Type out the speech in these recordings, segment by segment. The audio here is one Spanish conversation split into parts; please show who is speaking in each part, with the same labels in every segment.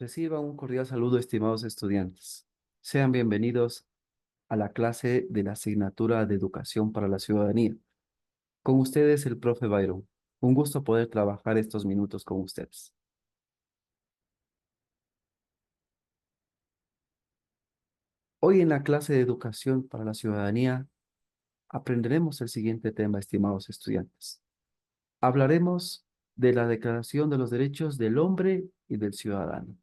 Speaker 1: Reciban un cordial saludo, estimados estudiantes. Sean bienvenidos a la clase de la asignatura de Educación para la Ciudadanía. Con ustedes, el profe Byron. Un gusto poder trabajar estos minutos con ustedes. Hoy en la clase de Educación para la Ciudadanía aprenderemos el siguiente tema, estimados estudiantes. Hablaremos de la Declaración de los Derechos del Hombre y del Ciudadano.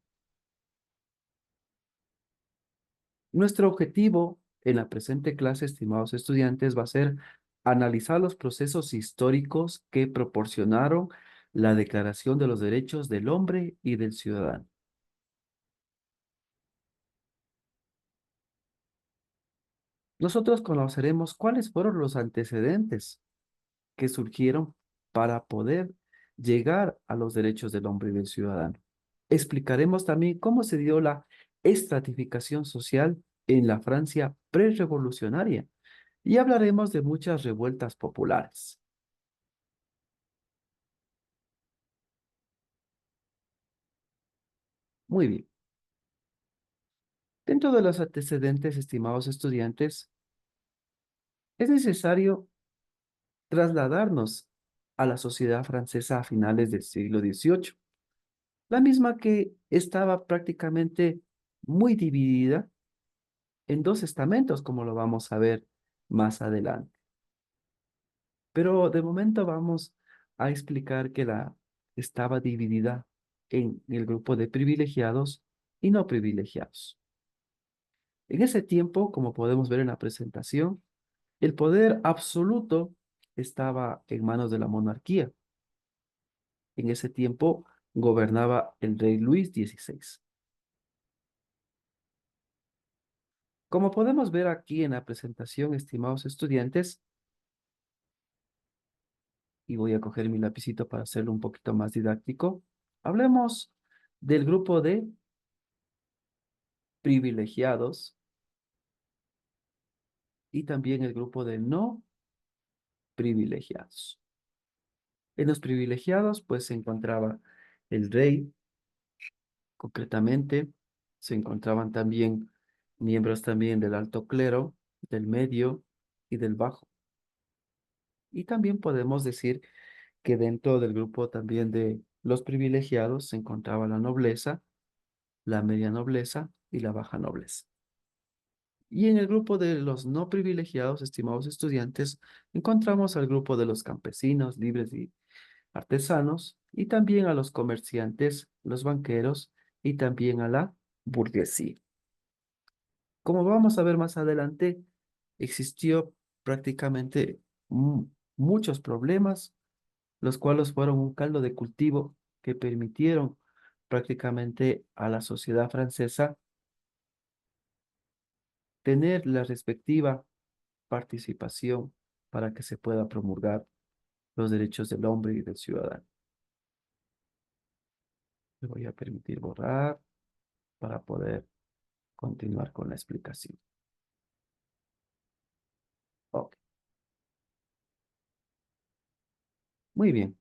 Speaker 1: Nuestro objetivo en la presente clase, estimados estudiantes, va a ser analizar los procesos históricos que proporcionaron la Declaración de los Derechos del Hombre y del Ciudadano. Nosotros conoceremos cuáles fueron los antecedentes que surgieron para poder llegar a los derechos del hombre y del ciudadano. Explicaremos también cómo se dio la estratificación social en la Francia prerevolucionaria y hablaremos de muchas revueltas populares. Muy bien. Dentro de los antecedentes, estimados estudiantes, es necesario trasladarnos a la sociedad francesa a finales del siglo XVIII, la misma que estaba prácticamente muy dividida en dos estamentos, como lo vamos a ver más adelante. Pero de momento vamos a explicar que estaba dividida en el grupo de privilegiados y no privilegiados. En ese tiempo, como podemos ver en la presentación, el poder absoluto estaba en manos de la monarquía. En ese tiempo gobernaba el rey Luis XVI. Como podemos ver aquí en la presentación, estimados estudiantes, y voy a coger mi lapicito para hacerlo un poquito más didáctico, hablemos del grupo de privilegiados y también el grupo de no privilegiados. En los privilegiados, pues se encontraba el rey. Concretamente, se encontraban también miembros también del alto clero, del medio y del bajo. Y también podemos decir que dentro del grupo también de los privilegiados se encontraba la nobleza, la media nobleza y la baja nobleza. Y en el grupo de los no privilegiados, estimados estudiantes, encontramos al grupo de los campesinos, libres y artesanos, y también a los comerciantes, los banqueros y también a la burguesía. Como vamos a ver más adelante, existió prácticamente muchos problemas, los cuales fueron un caldo de cultivo que permitieron prácticamente a la sociedad francesa tener la respectiva participación para que se pueda promulgar los derechos del hombre y del ciudadano. Le voy a permitir borrar para poder continuar con la explicación. Ok, muy bien.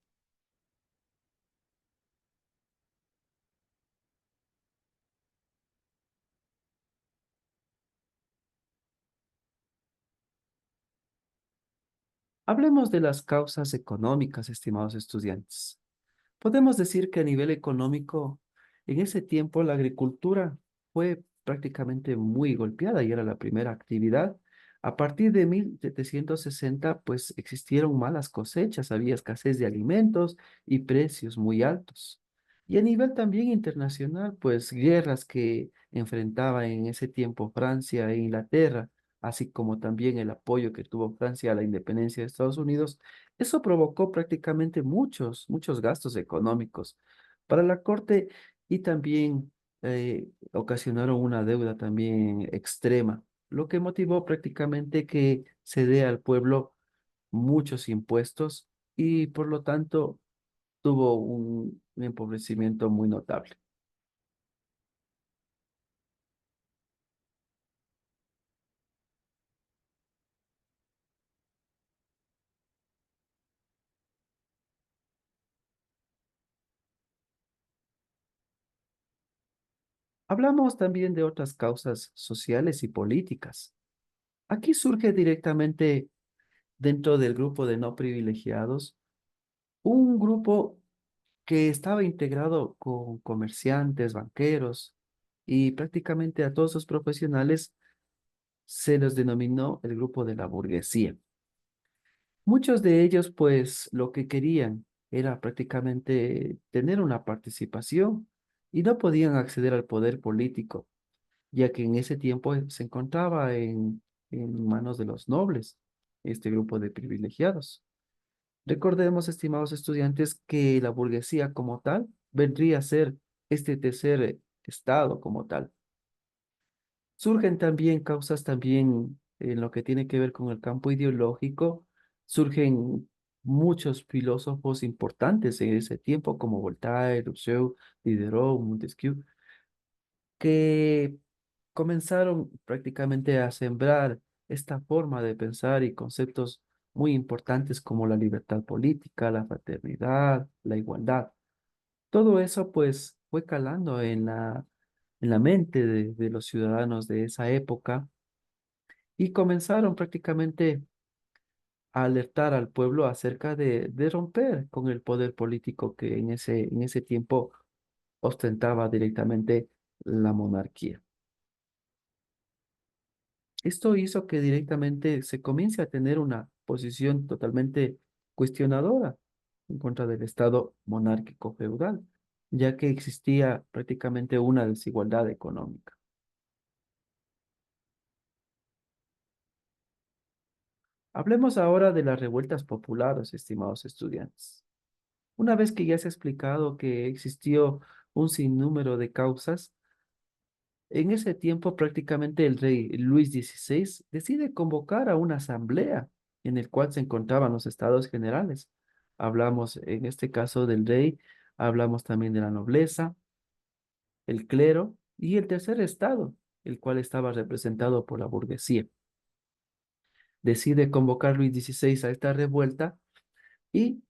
Speaker 1: Hablemos de las causas económicas, estimados estudiantes. Podemos decir que a nivel económico, en ese tiempo la agricultura fue prácticamente muy golpeada y era la primera actividad. A partir de 1760, pues existieron malas cosechas, había escasez de alimentos y precios muy altos. Y a nivel también internacional, pues guerras que enfrentaba en ese tiempo Francia e Inglaterra, así como también el apoyo que tuvo Francia a la independencia de Estados Unidos, eso provocó prácticamente muchos gastos económicos para la corte y también ocasionaron una deuda también extrema, lo que motivó prácticamente que se dé al pueblo muchos impuestos y por lo tanto tuvo un empobrecimiento muy notable. Hablamos también de otras causas sociales y políticas. Aquí surge directamente dentro del grupo de no privilegiados un grupo que estaba integrado con comerciantes, banqueros y prácticamente a todos los profesionales se los denominó el grupo de la burguesía. Muchos de ellos, pues, lo que querían era prácticamente tener una participación y no podían acceder al poder político, ya que en ese tiempo se encontraba en manos de los nobles, este grupo de privilegiados. Recordemos, estimados estudiantes, que la burguesía como tal vendría a ser este tercer estado como tal. Surgen también causas también en lo que tiene que ver con el campo ideológico, surgen muchos filósofos importantes en ese tiempo como Voltaire, Rousseau, Diderot, Montesquieu, que comenzaron prácticamente a sembrar esta forma de pensar y conceptos muy importantes como la libertad política, la fraternidad, la igualdad. Todo eso pues fue calando en la mente de los ciudadanos de esa época y comenzaron prácticamente a alertar al pueblo acerca de romper con el poder político que en ese tiempo ostentaba directamente la monarquía. Esto hizo que directamente se comience a tener una posición totalmente cuestionadora en contra del Estado monárquico feudal, ya que existía prácticamente una desigualdad económica. Hablemos ahora de las revueltas populares, estimados estudiantes. Una vez que ya se ha explicado que existió un sinnúmero de causas, en ese tiempo prácticamente el rey Luis XVI decide convocar a una asamblea en el cual se encontraban los estados generales. Hablamos en este caso del rey, hablamos también de la nobleza, el clero y el tercer estado, el cual estaba representado por la burguesía. Decide convocar Luis XVI a esta revuelta y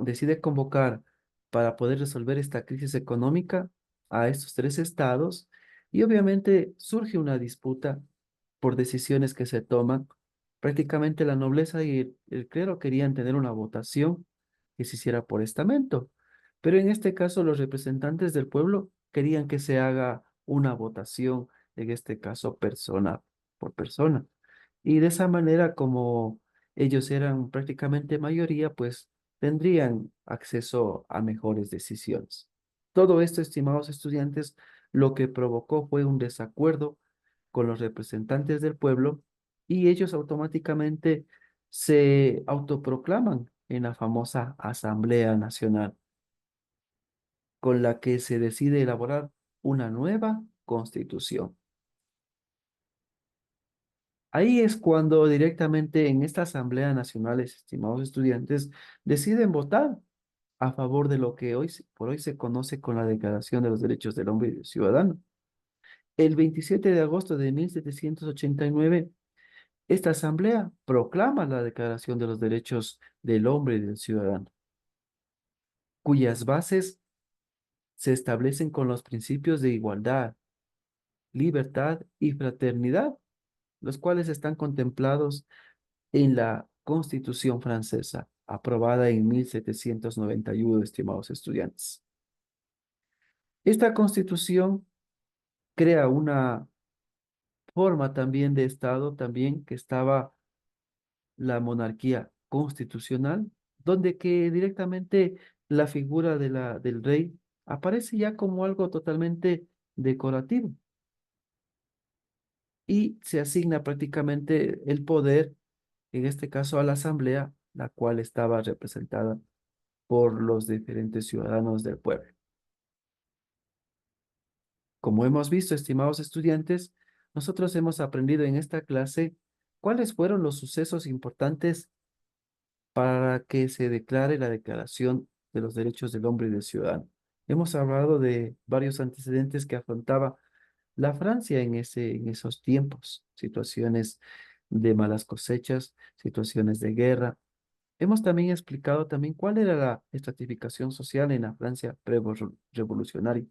Speaker 1: decide convocar para poder resolver esta crisis económica a estos tres estados y obviamente surge una disputa por decisiones que se toman. Prácticamente la nobleza y el clero querían tener una votación que se hiciera por estamento, pero en este caso los representantes del pueblo querían que se haga una votación, en este caso persona por persona. Y de esa manera, como ellos eran prácticamente mayoría, pues tendrían acceso a mejores decisiones. Todo esto, estimados estudiantes, lo que provocó fue un desacuerdo con los representantes del pueblo y ellos automáticamente se autoproclaman en la famosa Asamblea Nacional, con la que se decide elaborar una nueva constitución. Ahí es cuando directamente en esta Asamblea Nacional, estimados estudiantes, deciden votar a favor de lo que por hoy se conoce con la Declaración de los Derechos del Hombre y del Ciudadano. El 27 de agosto de 1789, esta asamblea proclama la Declaración de los Derechos del Hombre y del Ciudadano, cuyas bases se establecen con los principios de igualdad, libertad y fraternidad, los cuales están contemplados en la Constitución francesa, aprobada en 1791, estimados estudiantes. Esta Constitución crea una forma también de Estado, también que estaba la monarquía constitucional, donde que directamente la figura del rey aparece ya como algo totalmente decorativo y se asigna prácticamente el poder, en este caso a la asamblea, la cual estaba representada por los diferentes ciudadanos del pueblo. Como hemos visto, estimados estudiantes, nosotros hemos aprendido en esta clase cuáles fueron los sucesos importantes para que se declare la Declaración de los Derechos del Hombre y del Ciudadano. Hemos hablado de varios antecedentes que afrontaba la Francia en esos tiempos, situaciones de malas cosechas, situaciones de guerra. Hemos también explicado también cuál era la estratificación social en la Francia pre-revolucionaria.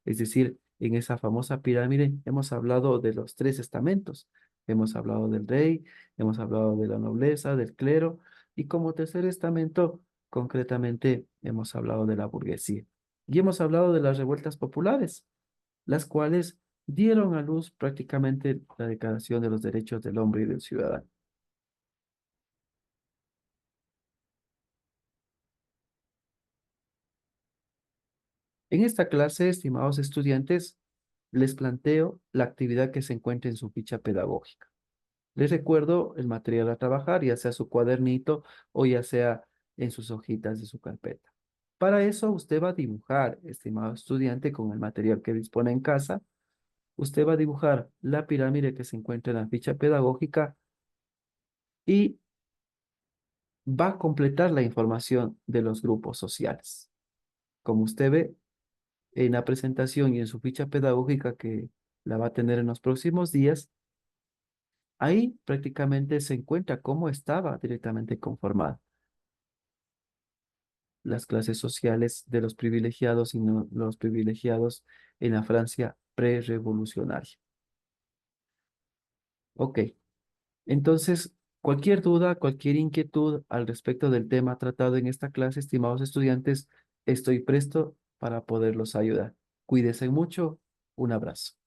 Speaker 1: Es decir, en esa famosa pirámide hemos hablado de los tres estamentos. Hemos hablado del rey, hemos hablado de la nobleza, del clero, y como tercer estamento, concretamente, hemos hablado de la burguesía. Y hemos hablado de las revueltas populares, las cuales dieron a luz prácticamente la Declaración de los Derechos del Hombre y del Ciudadano. En esta clase, estimados estudiantes, les planteo la actividad que se encuentra en su ficha pedagógica. Les recuerdo el material a trabajar, ya sea su cuadernito o ya sea en sus hojitas de su carpeta. Para eso, usted va a dibujar, estimado estudiante, con el material que dispone en casa. Usted va a dibujar la pirámide que se encuentra en la ficha pedagógica y va a completar la información de los grupos sociales. Como usted ve en la presentación y en su ficha pedagógica que la va a tener en los próximos días, ahí prácticamente se encuentra cómo estaba directamente conformada las clases sociales de los privilegiados y no los privilegiados en la Francia prerevolucionaria. Ok, entonces cualquier duda, cualquier inquietud al respecto del tema tratado en esta clase, estimados estudiantes, estoy presto para poderlos ayudar. Cuídense mucho. Un abrazo.